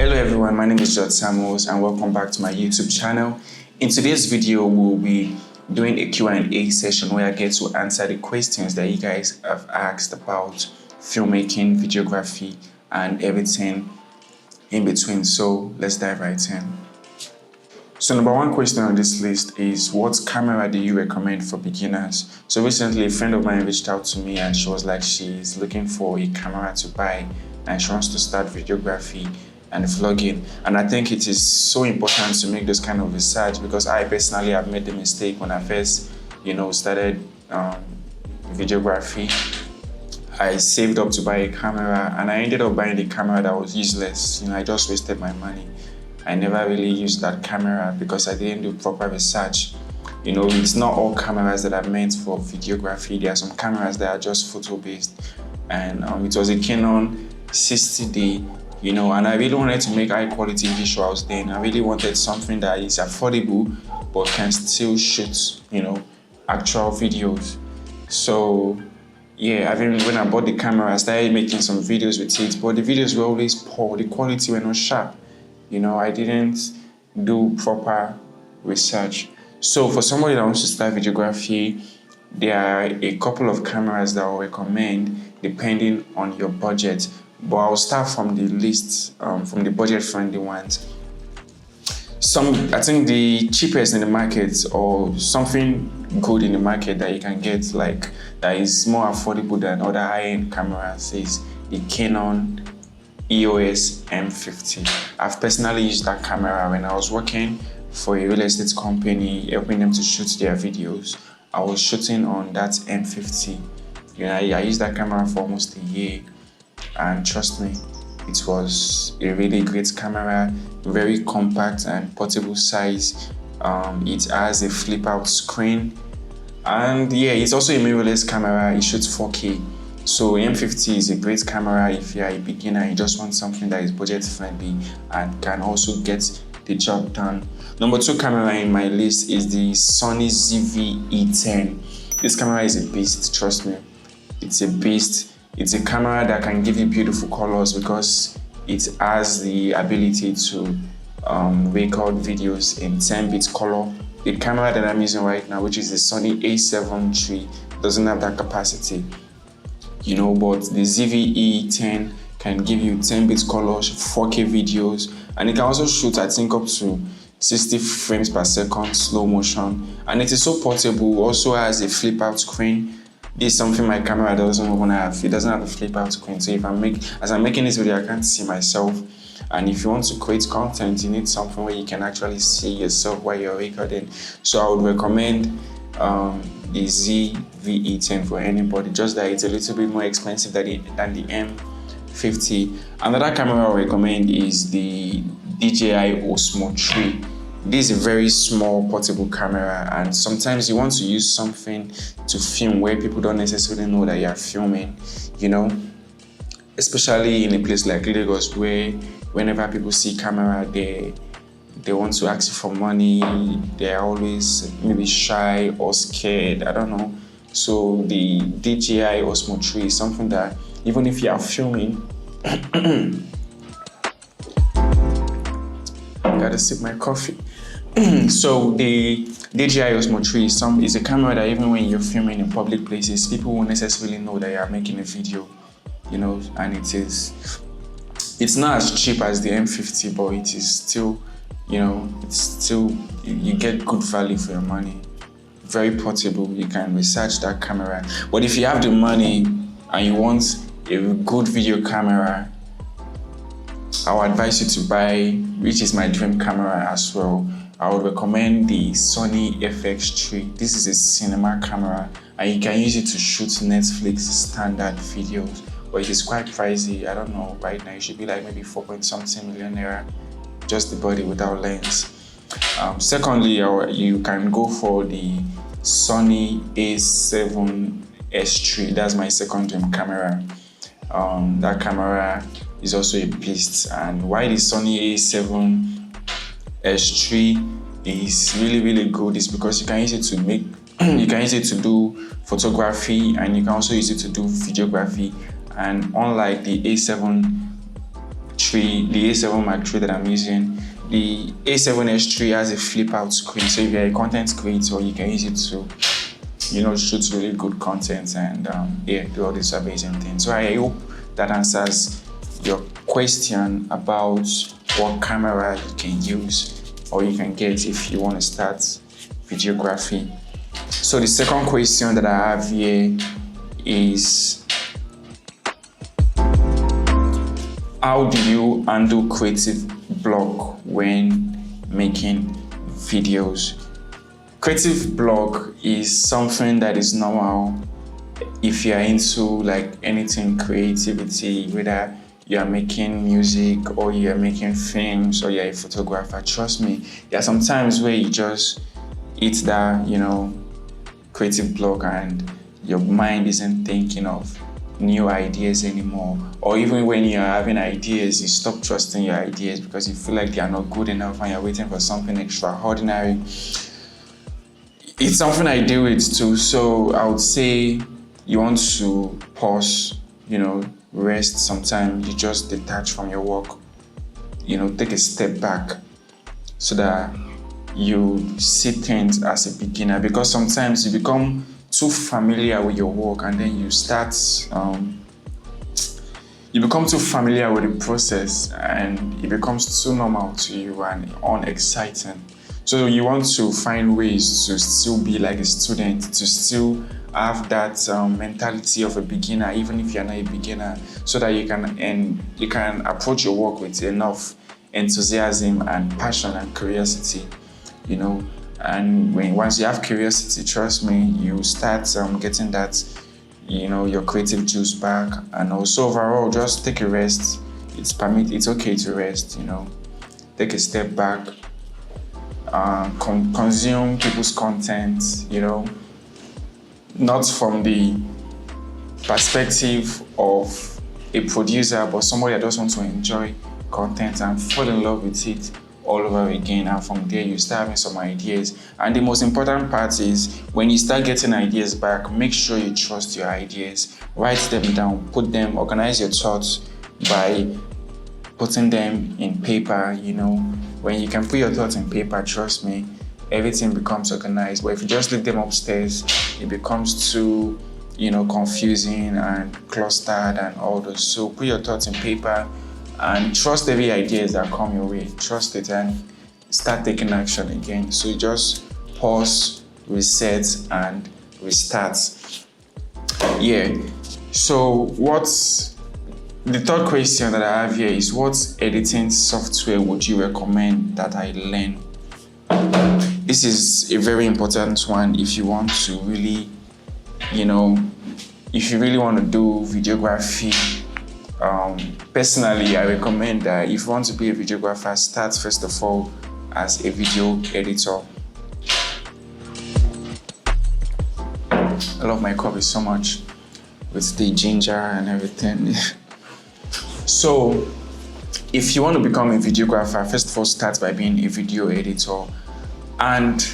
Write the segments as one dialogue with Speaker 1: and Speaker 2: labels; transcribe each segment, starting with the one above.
Speaker 1: Hello everyone, my name is George Samuels and welcome back to my YouTube channel. In today's video, we'll be doing a Q&A session where I get to answer the questions that you guys have asked about filmmaking, videography, and everything in between. So let's dive right in. So number one question on this list is, what camera do you recommend for beginners? So recently a friend of mine reached out to me and she was like, she's looking for a camera to buy and she wants to start videography and vlogging. And I think it is so important to make this kind of research, because I personally have made the mistake when I first, started videography. I saved up to buy a camera and I ended up buying a camera that was useless. I just wasted my money. I never really used that camera because I didn't do proper research. It's not all cameras that are meant for videography. There are some cameras that are just photo based. And it was a Canon 60D, and I really wanted to make high quality visuals then. I really wanted something that is affordable but can still shoot, actual videos. So yeah, when I bought the camera, I started making some videos with it, but the videos were always poor. The quality were not sharp. I didn't do proper research. So for somebody that wants to start videography, there are a couple of cameras that I will recommend depending on your budget. But I'll start from the list, from the budget-friendly ones. I think the cheapest in the market, or something good in the market that you can get, that is more affordable than other high-end cameras, is the Canon EOS M50. I've personally used that camera when I was working for a real estate company, helping them to shoot their videos. I was shooting on that M50. I used that camera for almost a year, and trust me, it was a really great camera, very compact and portable size. It has a flip out screen, and yeah, it's also a mirrorless camera. It shoots 4K. So M50 is a great camera if you're a beginner, you just want something that is budget friendly and can also get the job done. Number two camera in my list is the Sony ZV-E10. This camera is a beast, trust me. It's a beast. It's a camera that can give you beautiful colors because it has the ability to record videos in 10-bit color. The camera that I'm using right now, which is the Sony A7 III, doesn't have that capacity. But the ZV-E10 can give you 10-bit colors, 4K videos, and it can also shoot, I think, up to 60 frames per second slow motion. And it is so portable. Also has a flip out screen. This is something my camera doesn't even have. It doesn't have a flip out screen. So as I'm making this video, I can't see myself. And if you want to create content, you need something where you can actually see yourself while you're recording. So I would recommend the ZV-E10 for anybody, just that it's a little bit more expensive than the M50. Another camera I recommend is the DJI Osmo 3. This is a very small portable camera, and sometimes you want to use something to film where people don't necessarily know that you're filming, especially in a place like Lagos, where whenever people see camera, they want to ask you for money. They're always maybe shy or scared, I don't know. So the DJI Osmo 3 is something that even if you are filming, gotta sip my coffee. So the DJI Osmo 3 is a camera that even when you're filming in public places, people won't necessarily know that you're making a video, and it's not as cheap as the M50, but it is still, you get good value for your money. Very portable, you can research that camera. But if you have the money and you want a good video camera, I would advise you to buy, which is my dream camera as well, I would recommend the Sony FX3. This is a cinema camera and you can use it to shoot Netflix standard videos, but it is quite pricey. I don't know, right now it should be like maybe 4.something million naira, just the body without lens. Secondly, you can go for the Sony A7S III. That's my second dream camera. That camera is also a beast, and why the Sony A7S III is really good is because you can use it to do photography, and you can also use it to do videography. And unlike the A7 III, the A7 Mark III that I'm using. The A7S III has a flip out screen, so if you're a content creator, you can use it to, shoot really good content and do all these amazing things. So I hope that answers your question about what camera you can use or you can get if you want to start videography. So the second question that I have here is, how do you handle creative block when making videos? Creative block is something that is normal if you are into like anything creativity, whether you are making music or you are making films or you're a photographer. Trust me, there are some times where you just hit that, creative block and your mind isn't thinking of new ideas anymore. Or even when you're having ideas, you stop trusting your ideas because you feel like they are not good enough and you're waiting for something extraordinary. It's something I deal with too. So I would say you want to pause, rest sometimes. You just detach from your work, take a step back so that you see things as a beginner, because sometimes you become too familiar with your work and then you start, you become too familiar with the process and it becomes too normal to you and unexciting. So you want to find ways to still be like a student, to still have that mentality of a beginner, even if you're not a beginner, so that you can approach your work with enough enthusiasm and passion and curiosity, And once you have curiosity, trust me, you start getting that, your creative juice back. And also overall, just take a rest. It's okay to rest, Take a step back. Consume people's content, not from the perspective of a producer, but somebody that just wants to enjoy content and fall in love with it all over again. And from there, you start having some ideas. And the most important part is when you start getting ideas back, make sure you trust your ideas. Write them down, organize your thoughts by putting them in paper, When you can put your thoughts in paper, trust me, everything becomes organized. But if you just leave them upstairs, it becomes too, confusing and clustered and all those. So put your thoughts in paper and trust every idea that come your way. Trust it and start taking action again. So you just pause, reset, and restart. So the third question that I have here is, what editing software would you recommend that I learn? This is a very important one if you want to really, if you really want to do videography. Personally, I recommend that if you want to be a videographer, start first of all as a video editor. I love my coffee so much with the ginger and everything. So, if you want to become a videographer, first of all, start by being a video editor. And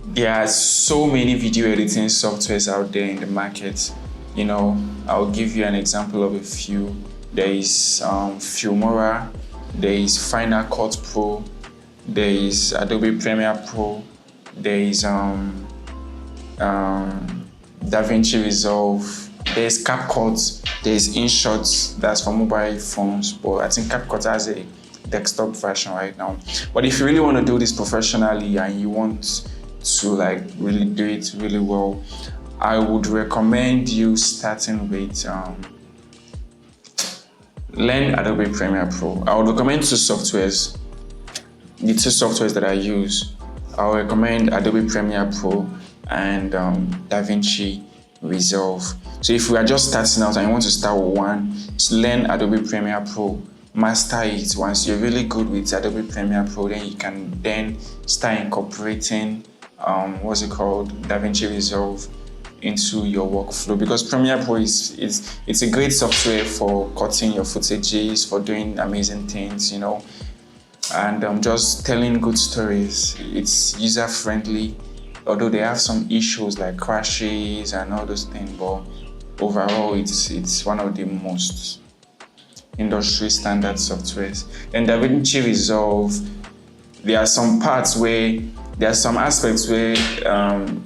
Speaker 1: there are so many video editing softwares out there in the market. I'll give you an example of a few. There is Filmora, there is Final Cut Pro, there is Adobe Premiere Pro, there is DaVinci Resolve, there's CapCut, there's InShot, that's for mobile phones, but I think CapCut has a desktop version right now. But if you really want to do this professionally and you want to really do it really well, I would recommend you starting with learn Adobe Premiere Pro. I would recommend two softwares. The two softwares that I use, I would recommend Adobe Premiere Pro and DaVinci Resolve. So if we are just starting out and you want to start with one, just learn Adobe Premiere Pro, master it. Once you're really good with Adobe Premiere Pro, then you can then start incorporating DaVinci Resolve into your workflow, because Premiere Pro it's a great software for cutting your footages, for doing amazing things, and just telling good stories. It's user friendly, although they have some issues like crashes and all those things, but overall it's one of the most industry standard softwares. Then DaVinci Resolve, there are some aspects where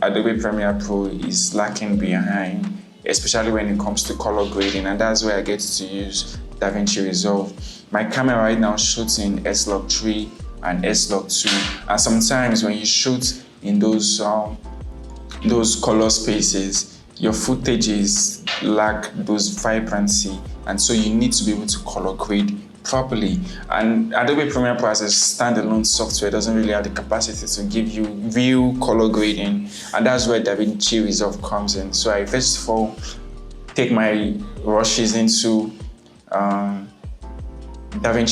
Speaker 1: Adobe Premiere Pro is lacking behind, especially when it comes to color grading, and that's where I get to use DaVinci Resolve. My camera right now shoots in S-Log3 and S-Log2, and sometimes when you shoot in those color spaces, your footages lack those vibrancy, and so you need to be able to color grade properly. And Adobe Premiere Pro as a standalone software doesn't really have the capacity to give you real color grading, and that's where DaVinci Resolve comes in. So I first of all take my rushes into DaVinci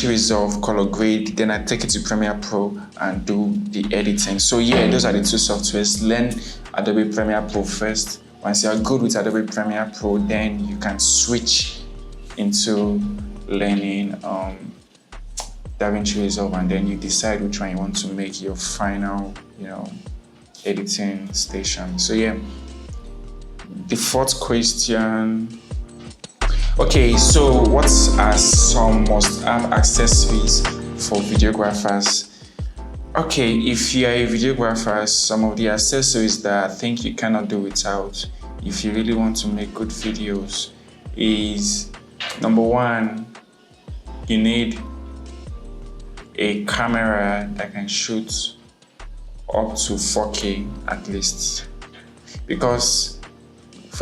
Speaker 1: Resolve, color grade, then I take it to Premiere Pro and do the editing. So yeah, those are the two softwares. Learn Adobe Premiere Pro first. Once you're good with Adobe Premiere Pro, then you can switch into learning DaVinci Resolve, and then you decide which one you want to make your final, editing station. So yeah, the fourth question. Okay, so what are some must-have accessories for videographers? Okay, if you are a videographer, some of the accessories that I think you cannot do without if you really want to make good videos is, number one, you need a camera that can shoot up to 4K at least, because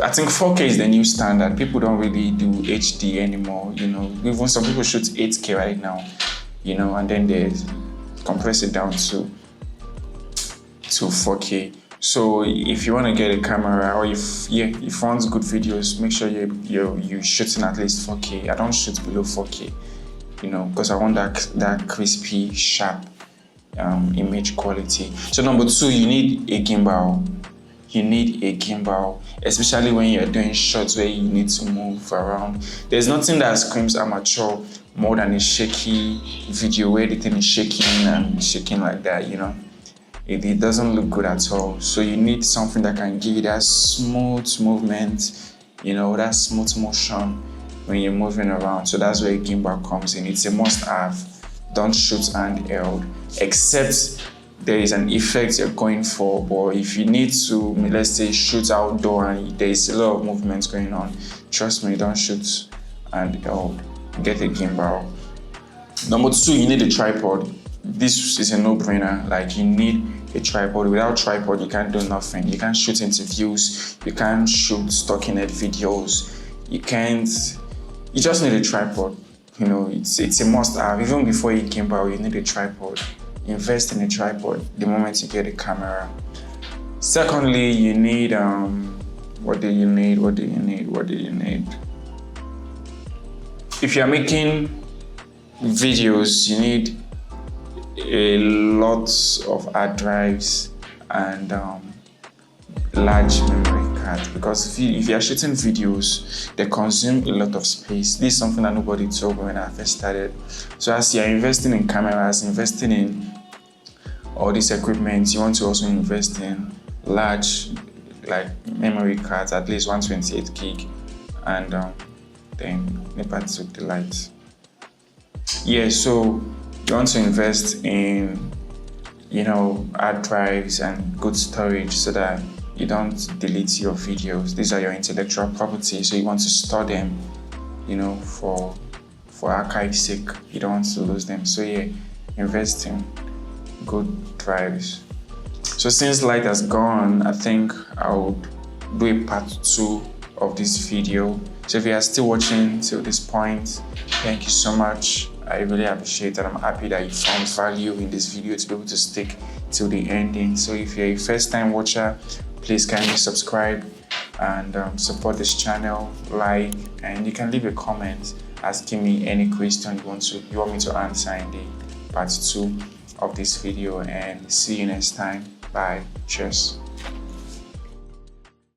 Speaker 1: I think 4K is the new standard. People don't really do HD anymore, Even some people shoot 8K right now, and then they compress it down to 4K. So if you want to get a camera, or if you want good videos, make sure you're shooting at least 4K. I don't shoot below 4K, because I want that crispy, sharp image quality. So number two, you need a gimbal. Especially when you're doing shots where you need to move around. There's nothing that screams amateur more than a shaky video where the thing is shaking like that, It doesn't look good at all. So you need something that can give you that smooth movement, that smooth motion when you're moving around. So that's where a gimbal comes in. It's a must-have. Don't shoot handheld, except there is an effect you're going for. But if you need to, let's say, shoot outdoor and there is a lot of movements going on, trust me, don't shoot handheld. Get a gimbal. Number two, you need a tripod. This is a no-brainer. Like, you need a tripod. Without tripod, you can't do nothing. You can't shoot interviews. You can't shoot stocking head videos. You just need a tripod. It's a must-have. Even before you gimbal, you need a tripod. Invest in a tripod the moment you get a camera. Secondly, you need what do you need? If you're making videos, you need a lot of hard drives and large memory cards, because if you're shooting videos, they consume a lot of space. This is something that nobody told me when I first started. So as you're investing in cameras, investing in all this equipment, you want to also invest in large memory cards, at least 128 gig, and then NEPA took the light. Yeah, so you want to invest in hard drives and good storage so that you don't delete your videos. These are your intellectual property, so you want to store them, for archive's sake. You don't want to lose them. So yeah, invest in good drives. So since light has gone, I think I would do a part 2 of this video. So if you are still watching till this point, thank you so much. I really appreciate it. I'm happy that you found value in this video to be able to stick till the ending. So if you're a first-time watcher, please kindly subscribe and support this channel, like, and you can leave a comment asking me any question you want me to answer in the part 2 of this video. And see you next time. Bye. Cheers.